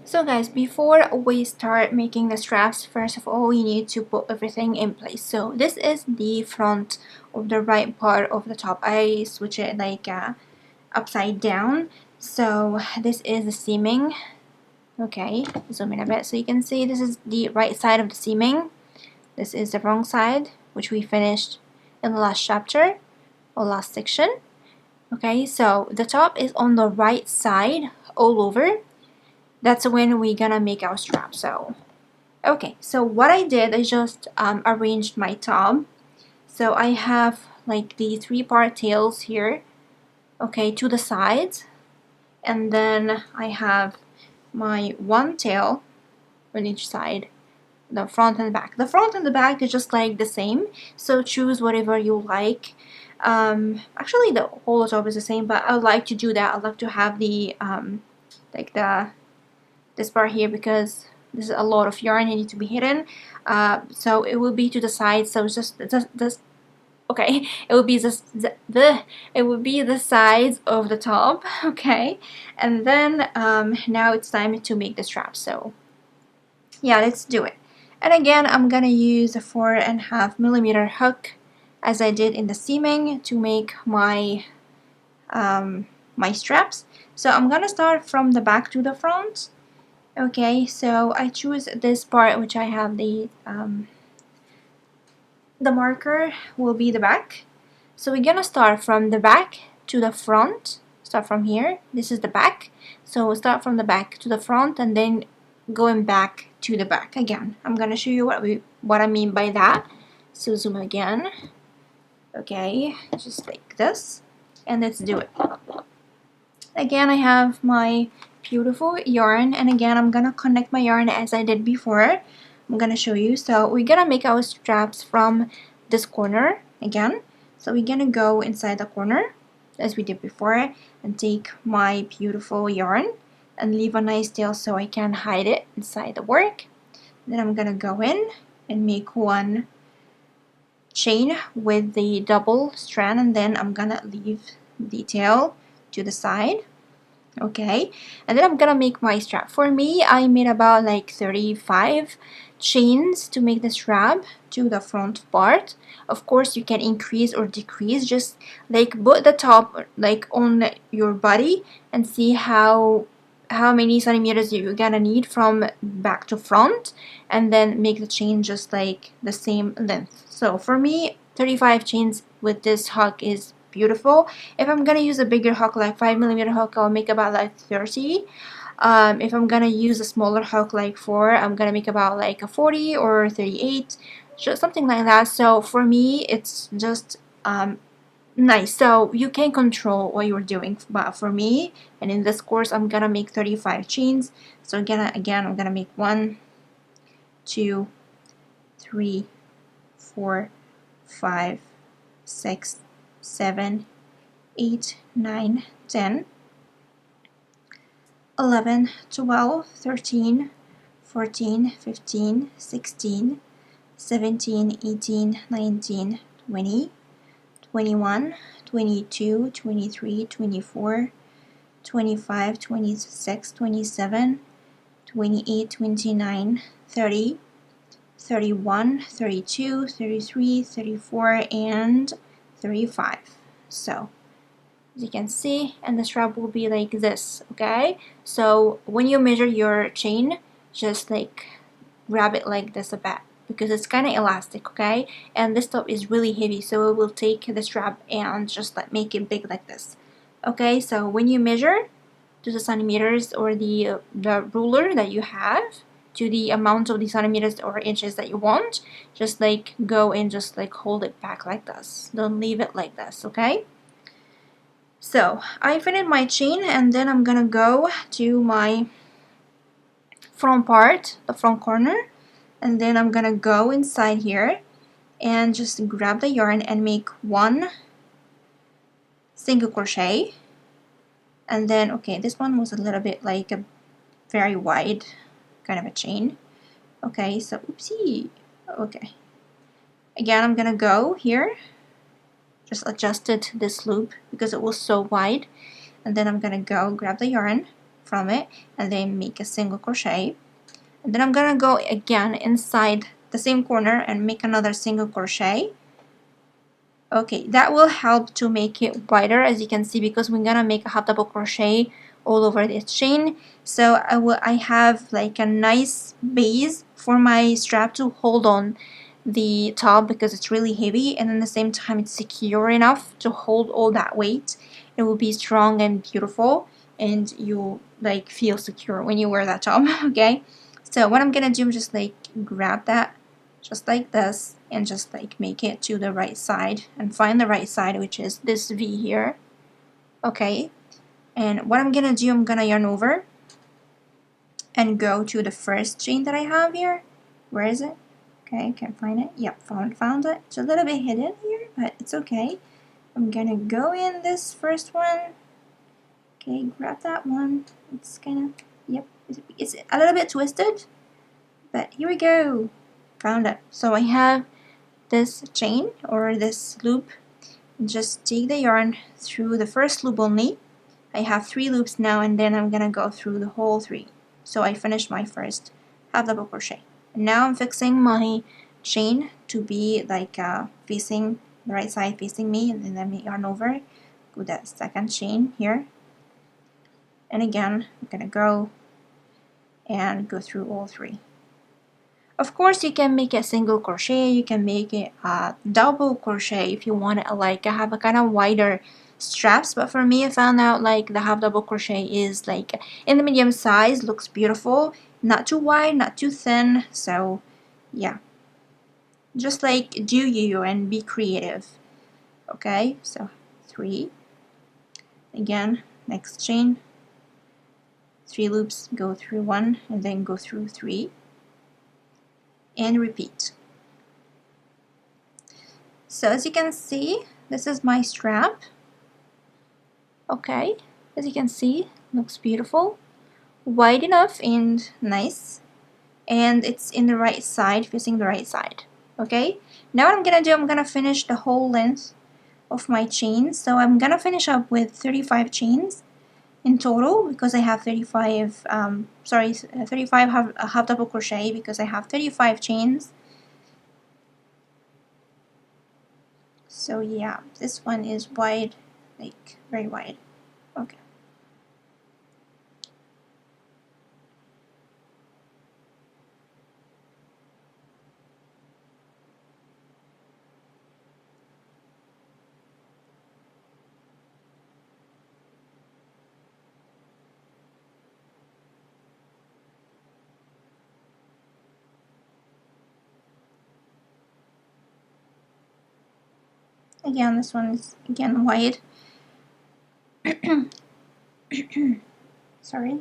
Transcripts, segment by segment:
So guys, before we start making the straps, first of all, you need to put everything in place. So this is the front of the right part of the top. I switch it like upside down. So this is the seaming. Okay, zoom in a bit so you can see this is the right side of the seaming. This is the wrong side, which we finished in the last chapter or last section. Okay, so the top is on the right side all over. That's when we're gonna make our strap. So okay, so what I did is just arranged my top. So I have like the 3-part tails here, okay, to the sides, and then I have my one tail on each side, the front and the back. The front and the back is just like the same, so choose whatever you like. Actually the whole top is the same, but I like to do that. I like to have the like this part here, because this is a lot of yarn, you need to be hidden, so it will be to the side. So it's just this okay, it will be it will be the sides of the top. Okay, and then now it's time to make the strap. So yeah, let's do it. And again, I'm gonna use a 4.5mm hook, as I did in the seaming, to make my my straps. So I'm gonna start from the back to the front. Okay, so I choose this part, which I have the marker will be the back. So we're gonna start from the back to the front. Start from here. This is the back. So we'll start from the back to the front and then going back to the back again. I'm gonna show you what I mean by that. So zoom again. Okay, just like this, and let's do it. Again, I have my beautiful yarn, and again I'm gonna connect my yarn as I did before. I'm gonna show you. So we're gonna make our straps from this corner again. So we're gonna go inside the corner as we did before and take my beautiful yarn and leave a nice tail so I can hide it inside the work. Then I'm gonna go in and make one chain with the double strand, and then I'm gonna leave the tail to the side. Okay, and then I'm gonna make my strap. For me, I made about like 35 chains to make the strap to the front part. Of course, you can increase or decrease, just like put the top like on your body and see how many centimeters you're gonna need from back to front, and then make the chain just like the same length. So for me, 35 chains with this hook is beautiful. If I'm gonna use a bigger hook, like 5mm hook, I'll make about like 30. If I'm gonna use a smaller hook like 4, I'm gonna make about like a 40 or 38, just something like that. So for me, it's just nice. So you can control what you're doing, but for me, and in this course, I'm gonna make 35 chains. So again, I'm gonna make 1, 2, 3, 4, 5, 6, 7, 8, 9, 10, 11, 12, 13, 14, 15, 16, 17, 18, 19, 20, 21, 22, 23, 24, 25, 26, 27, 28, 29, 30, 31, 32, 33, 34, and 35. So as you can see, and the strap will be like this. Okay, so when you measure your chain, just like grab it like this a bit, because it's kind of elastic. Okay, and this top is really heavy, so it will take the strap and just like make it big like this. Okay, so when you measure to the centimeters or the ruler that you have, to the amount of the centimeters or inches that you want, just like go and just like hold it back like this. Don't leave it like this. Okay, so I finished my chain, and then I'm gonna go to my front part, the front corner, and then I'm gonna go inside here and just grab the yarn and make 1 single crochet. And then, okay, this one was a little bit like a very wide kind of a chain. Okay, so oopsie. Okay, again, I'm gonna go here, just adjusted this loop because it was so wide, and then I'm gonna go grab the yarn from it, and then make a single crochet, and then I'm gonna go again inside the same corner and make another single crochet. Okay, that will help to make it wider, as you can see, because we're gonna make a half double crochet all over this chain. So I have like a nice base for my strap to hold on the top, because it's really heavy, and at the same time it's secure enough to hold all that weight. It will be strong and beautiful, and you like feel secure when you wear that top. Okay, so what I'm gonna do is just like grab that just like this, and just like make it to the right side and find the right side, which is this V here. Okay, and what I'm gonna do, I'm gonna yarn over and go to the first chain that I have here. Where is it? Okay, can't find it. Yep, found it. It's a little bit hidden here, but it's okay. I'm gonna go in this first one. Okay, grab that one. It's kind of, yep, it's a little bit twisted, but here we go. Found it. So I have this chain or this loop. Just take the yarn through the first loop only. I have 3 loops now, and then I'm gonna go through the whole 3. So I finished my first half double crochet. And now I'm fixing my chain to be like facing the right side, facing me, and then let me yarn over, go that second chain here, and again I'm gonna go and go through all 3. Of course, you can make a single crochet, you can make it a double crochet if you want it like have a kind of wider straps, but for me I found out like the half double crochet is like in the medium size, looks beautiful, not too wide, not too thin. So yeah, just like do you and be creative. Okay, so 3, again next chain, 3 loops, go through 1 and then go through 3 and repeat. So as you can see, this is my strap. Okay, as you can see, looks beautiful, wide enough and nice, and it's in the right side, facing the right side. Okay, now what I'm gonna do, I'm gonna finish the whole length of my chains. So I'm gonna finish up with 35 chains in total, because I have 35 35 half double crochet, because I have 35 chains. So yeah, this one is wide, like very wide. Okay. Again, this one is again wide. Sorry.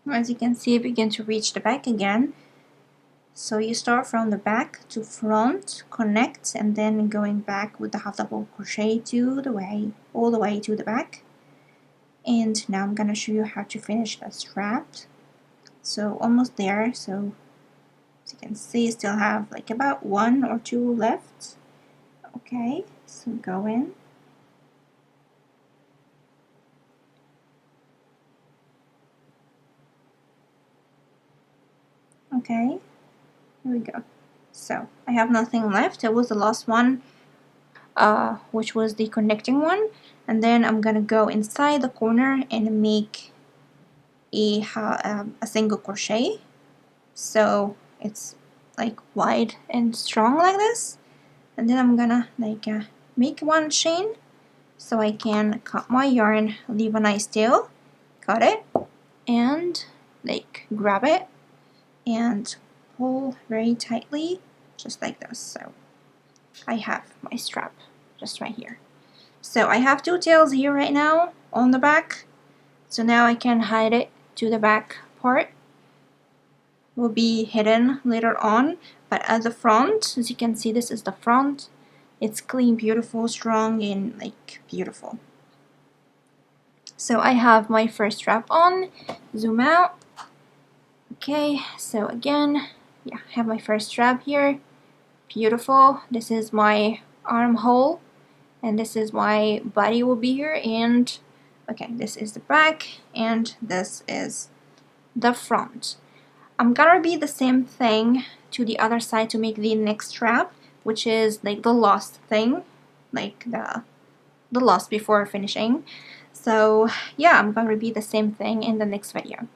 As you can see, begin to reach the back again. So you start from the back to front, connect, and then going back with the half double crochet to the way, all the way to the back. And now I'm gonna show you how to finish that strap. So almost there. So as you can see, still have like about 1 or 2 left Okay, so go in. Okay, here we go. So I have nothing left. It was the last one, which was the connecting one, and then I'm gonna go inside the corner and make a single crochet, so it's like wide and strong like this. And then I'm gonna like make one chain so I can cut my yarn, leave a nice tail, cut it, and like grab it and pull very tightly, just like this. So I have my strap just right here. So I have two tails here right now on the back, so now I can hide it to the back part. Will be hidden later on, but at the front, as you can see, this is the front. It's clean, beautiful, strong, and like beautiful. So I have my first strap on. Zoom out. Okay, so again, yeah, I have my first strap here. Beautiful. This is my armhole, and this is my body will be here, and okay, this is the back, and this is the front. I'm gonna repeat the same thing to the other side to make the next strap, which is like the last thing, like the last before finishing. So yeah, I'm gonna repeat the same thing in the next video.